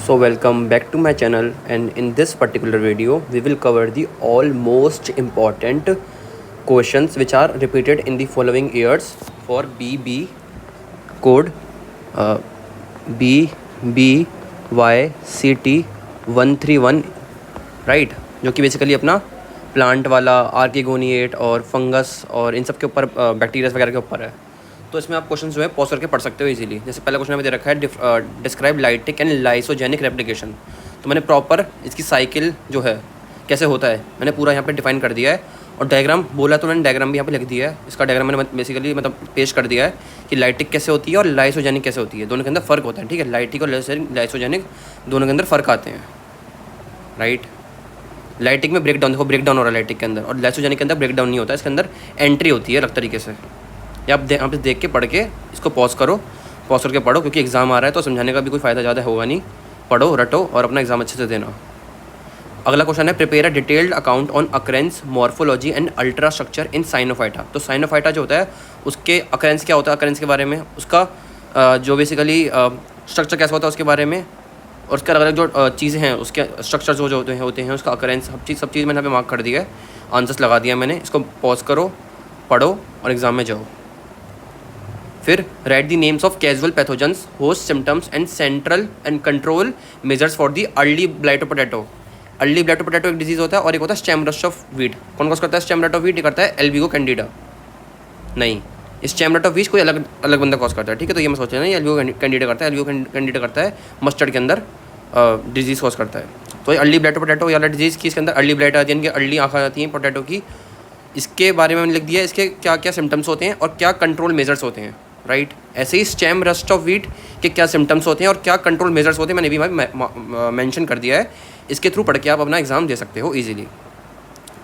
So welcome back to my channel, and in this particular video we will cover the all most important questions which are repeated in the following years for BB code uh, BBYCT 131, right, जो कि basically अपना plant वाला आर्किगोनिएट और fungus और इन सब के ऊपर bacterias वगैरह के ऊपर है। तो इसमें आप क्वेश्चन जो है पॉज करके पढ़ सकते हो इजीली। जैसे पहला क्वेश्चन हमें दे रखा है describe lytic and lysogenic replication. तो मैंने प्रॉपर इसकी साइकिल जो है कैसे होता है मैंने पूरा यहाँ पे डिफाइन कर दिया है, और डायग्राम बोला तो मैंने डायग्राम भी यहाँ पे लिख दिया है। इसका डायग्राम मैंने बेसिकली पेश कर दिया है कि लाइटिक कैसे होती है और लाइसोजेनिक कैसे होती है, दोनों के अंदर फ़र्क होता है। ठीक है, लाइटिक और लाइसोजेनिक दोनों के अंदर फ़र्क आते हैं, राइट। लाइटिक में ब्रेक डाउन, देखो ब्रेक डाउन हो रहा है लाइटिक के अंदर, और लाइसोजेनिक के अंदर ब्रेक डाउन नहीं होता है, इसके अंदर एंट्री होती है अलग तरीके से। या आप यहाँ पे देख के पढ़ के इसको पॉज करो, पॉज करके पढ़ो, क्योंकि एग्जाम आ रहा है तो समझाने का भी कोई फ़ायदा ज़्यादा होगा नहीं। पढ़ो, रटो और अपना एग्जाम अच्छे से देना। अगला क्वेश्चन है prepare a detailed account on occurrence morphology and ultra structure in cyanophyta. तो साइनोफाइटा जो होता है उसके अकरेंस क्या होता है, अकरेंस के बारे में, उसका जो बेसिकली स्ट्रक्चर कैसा होता है उसके बारे में, और उसके अलग अलग जो चीज़ें हैं उसके स्ट्रक्चर जो होते हैं उसका अकरेंस, सब चीज़ मैंने यहाँ पे मार्क कर दिया है, आंसर्स लगा दिया मैंने। इसको पॉज करो, पढ़ो और एग्ज़ाम में जाओ। फिर right the names of casual pathogens, host symptoms and central and control measures for the early blight of potato. Early blight of potato एक डिजीज़ होता है, और एक होता है स्टेम रस्ट ऑफ वीट। कौन कॉज करता है स्टेम रस्ट ऑफ वीट? करता है एल्बिगो कैंडिडा। नहीं, स्टेम रस्ट ऑफ वीट कोई अलग अलग बंदा कॉज करता है, ठीक है। तो ये मैं सोच रहा है एल्बिगो कैंडिडा करता है, एल्बिगो कैंडिडा करता है मस्टर्ड के अंदर डिजीज़ कॉज करता है। तो अर्ली ब्लाइट ऑफ पोटैटो वाला डिजीज़ की इसके अंदर अर्ली ब्लाइट आती है, इनकी अर्ली आँख आ जाती हैं पोटैटो की। इसके बारे में मैंने लिख दिया है, इसके क्या क्या सिम्टम्स होते हैं और क्या कंट्रोल मेजर्स होते हैं, राइट। ऐसे ही स्टेम रस्ट ऑफ वीट के क्या सिम्टम्स होते हैं और क्या कंट्रोल मेजर्स होते हैं मैंने भी मेंशन कर दिया है। इसके थ्रू पढ़ के आप अपना एग्जाम दे सकते हो इजीली।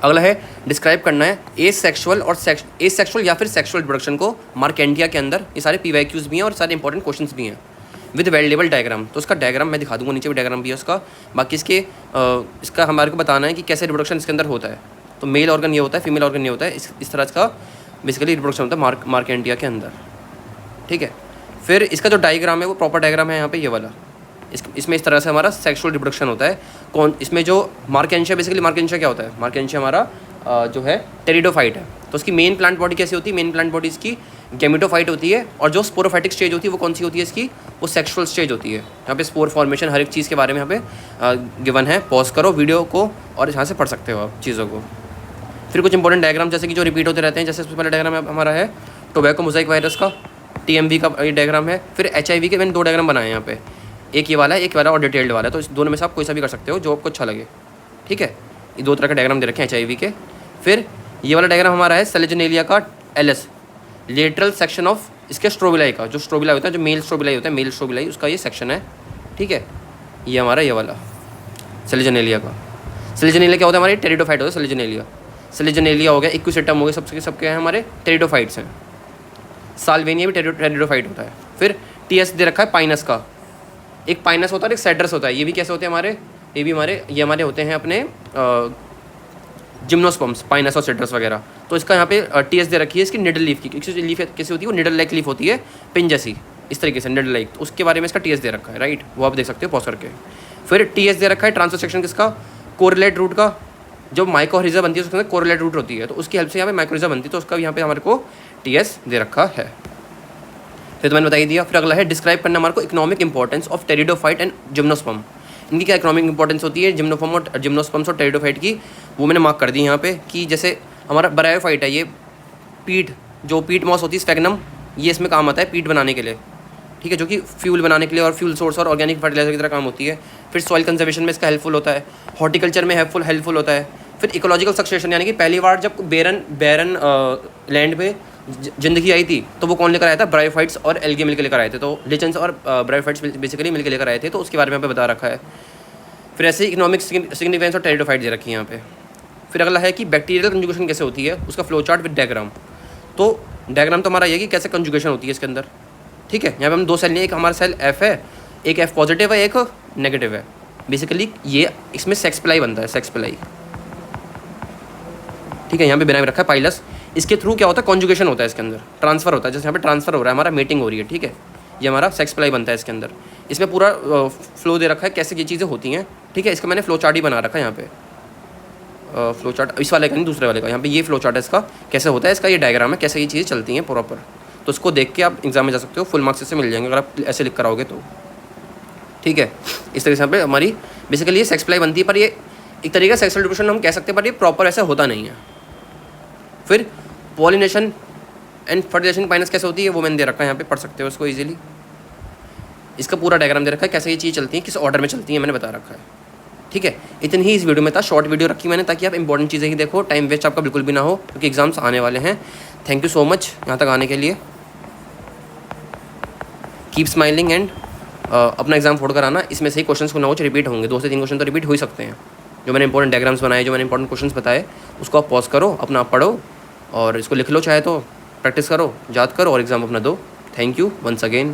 अगला है डिस्क्राइब करना है एसेक्सुअल और एसेक्सुअल या फिर सेक्सुअल रिप्रोडक्शन को मार्केंडिया के अंदर। ये सारे पीवाईक्यूज भी हैं और सारे इंपॉर्टेंट क्वेश्चंस भी हैं विद वेल लेवल डायग्राम। तो उसका डायग्राम मैं दिखा दूंगा, नीचे भी डायग्राम भी है उसका। बाकी इसका हमारे को बताना है कि कैसे रिप्रोडक्शन इसके अंदर होता है। तो मेल ऑर्गन ये होता है, फीमेल ऑर्गन ये होता है, इस तरह का बेसिकली रिप्रोडक्शन होता है मार्केंडिया के अंदर, ठीक है। फिर इसका जो डायग्राम है वो प्रॉपर डायग्राम है यहाँ पे ये वाला। इसमें इस तरह से हमारा सेक्सुअल रिप्रोडक्शन होता है। इसमें जो मार्केंशिया, बेसिकली मार्केंशिया क्या होता है, मार्केंशिया हमारा जो है टेरिडोफाइट है। तो उसकी मेन प्लांट बॉडी कैसी होती है? मेन प्लांट बॉडी इसकी गैमेटोफाइट होती है, और जो स्पोरोफाइटिक स्टेज होती है वो कौन सी होती है इसकी? वो सेक्सुअल स्टेज होती है। यहाँ पे स्पोर फॉर्मेशन हर एक चीज़ के बारे में यहाँ पे गिवन है। पॉज करो वीडियो को और यहाँ से पढ़ सकते हो आप चीज़ों को। फिर कुछ इंपॉर्टेंट डायग्राम जैसे कि जो रिपीट होते रहते हैं, जैसे सबसे पहला डायग्राम हमारा है टोबैको मोज़ाइक वायरस का, TMV का ये डायग्राम है। फिर HIV के मैंने 2 डायग्राम बनाए हैं यहाँ पे, एक ये वाला है, एक वाला और डिटेल्ड वाला है। तो इस दोनों में से आप कोई सा भी कर सकते हो जो आपको अच्छा लगे, ठीक है। ये 2 तरह के डायग्राम दे रखे हैं HIV के। फिर ये वाला डायग्राम हमारा है सेलेजनेलिया का LS, लेटरल सेक्शन ऑफ इसके स्ट्रोबिलाई का। जो स्ट्रोबिलाई होता है, जो मेल स्ट्रोबिलाई होता है, मेल स्ट्रोबिलाई उसका ये सेक्शन है, ठीक है। ये हमारा ये वाला सेलेजनेलिया का। सेलेजनेलिया क्या होता है? हमारे टेरिडोफाइट होता है सेलेजनेलिया। सेलेजनेलिया हो गया, इक्विसेटम हो गया, सबके हैं हमारे टेरिडोफाइट्स हैं। साल्वेनिया भी टेरिडोफाइट होता है। फिर TS दे रखा है पाइनस का। एक पाइनस होता है और एक सेड्रस होता है। ये भी कैसे होते हैं हमारे? ये हमारे होते हैं अपने जिम्नोस्पर्म्स, पाइनस और सेड्रस वगैरह। तो इसका यहाँ पे TS दे रखी है इसकी निडल लीफ की। लीफ कैसी होती है? वो निडल लाइक लीफ होती है, पिन जैसी, इस तरीके से निडल लाइक। तो उसके बारे में इसका TS दे रखा है, राइट, वो आप देख सकते हो पॉज करके। फिर TS दे रखा है ट्रांसफर सेक्शन किसका? कोरिलेट रूट का। जो माइक्रोरिजा बनती है उसके अंदर कोरिलेट रूट होती है, तो उसकी हेल्प से यहाँ पे माइक्रोरिजा बनती है। तो उसका भी यहाँ पे हमारे को TS दे रखा है। फिर तो मैंने बता ही दिया। फिर अगला है डिस्क्राइब करना हमारे को economic importance of pteridophyte and gymnosperm. इनकी क्या इकोनॉमिक इंपॉर्टेंस होती है जिम्नोस्पर्म्स और टेरिडोफाइट की, वो मैंने मार्क कर दी यहाँ पे। कि जैसे हमारा ब्रायोफाइट है, ये पीट मॉस होती है स्फेगनम, ये इसमें काम आता है पीट बनाने के लिए, ठीक है, जो कि फ्यूल बनाने के लिए और फ्यूल सोर्स और ऑर्गेनिक फर्टिलाइजर की तरह काम होती है। फिर सॉइल कंजर्वेशन में इसका हेल्पफुल होता है, हॉर्टिकल्चर में हेल्पफुल होता है। फिर इकोलॉजिकल सक्सेशन, यानी कि पहली बार जब बैरन लैंड पे जिंदगी आई थी तो वो कौन लेकर आया था? ब्रायोफाइट्स और एल्गे मिलकर लेकर आए थे। तो लिचेंस और ब्रायोफाइट्स बेसिकली मिलकर लेकर आए थे, तो उसके बारे में यहाँ पे बता रखा है। फिर ऐसे ही इकोनॉमिक सिग्निफिकेंस और टेरिडोफाइट दे रखी है यहाँ पे। फिर अगला है कि बैक्टीरियल कंजुगेशन कैसे होती है, उसका फ्लो चार्ट विद डायग्राम। तो डायग्राम तो हमारा ये कि कैसे कंजुगेशन होती है इसके अंदर, ठीक है। यहाँ पे हम 2 सेल लिए, एक हमारा सेल F है, एक F पॉजिटिव है, एक नेगेटिव है। बेसिकली ये इसमें सेक्स प्लाई बनता है, सेक्स प्लाई, ठीक है। यहाँ पे बिना रखा है पाइलस। इसके थ्रू क्या होता है? कॉन्जुगेशन होता है इसके अंदर, ट्रांसफर होता है। जैसे यहाँ पे ट्रांसफर हो रहा है हमारा, मीटिंग हो रही है, ठीक है। ये हमारा सेक्स सप्लाई बनता है इसके अंदर। इसमें पूरा फ्लो दे रखा है कैसे ये चीज़ें होती हैं, ठीक है। इसका मैंने फ्लो चार्ट ही बना रखा है यहाँ पे, फ्लो चार्ट इस वाले का नहीं दूसरे वाले का। यहाँ पे ये फ्लो चार्ट है इसका, कैसे होता है इसका ये डायग्राम है, कैसे ये चीज़ें चलती हैं प्रॉपर। तो उसको देख के आप एग्जाम में जा सकते हो, फुल मार्क्स इससे मिल जाएंगे अगर आप ऐसे लिख कर आओगे तो, ठीक है। इस तरीके से यहाँ पे हमारी बेसिकली ये सेक्स सप्लाई बनती है, पर ये एक तरीके का सेक्सुअल रिप्रोडक्शन हम कह सकते हैं, पर ये प्रॉपर ऐसा होता नहीं है। फिर पॉलिनेशन एंड फर्टिलाइजेशन पाइनस कैसे होती है वो मैंने दे रखा है यहाँ पे, पढ़ सकते हो इसको ईजिली। इसका पूरा डायग्राम दे रखा है कैसे ये चीज़ चलती है, किस ऑर्डर में चलती है मैंने बता रखा है, ठीक है। इतनी ही इस वीडियो में था, शॉर्ट वीडियो रखी मैंने ताकि आप इंपॉर्टेंट चीज़ें ही देखो, टाइम वेस्ट आपका बिल्कुल भी ना हो, क्योंकि एग्जाम्स आने वाले हैं। थैंक यू सो मच यहाँ तक आने के लिए। कीप स्माइलिंग एंड अपना एग्जाम फोड़ कर आना। इसमें से ही क्वेश्चन को ना कुछ रिपीट होंगे, 2 से 3 क्वेश्चन तो रिपीट हो ही सकते हैं। जो मैंने इंपॉर्टेंट डायग्राम्स बनाए, जो मैंने इंपॉर्टेंट क्वेश्चन बताए, उसको आप पॉज करो, अपना आप पढ़ो और इसको लिख लो, चाहे तो प्रैक्टिस करो, याद करो और एग्ज़ाम अपना दो। Thank you once again.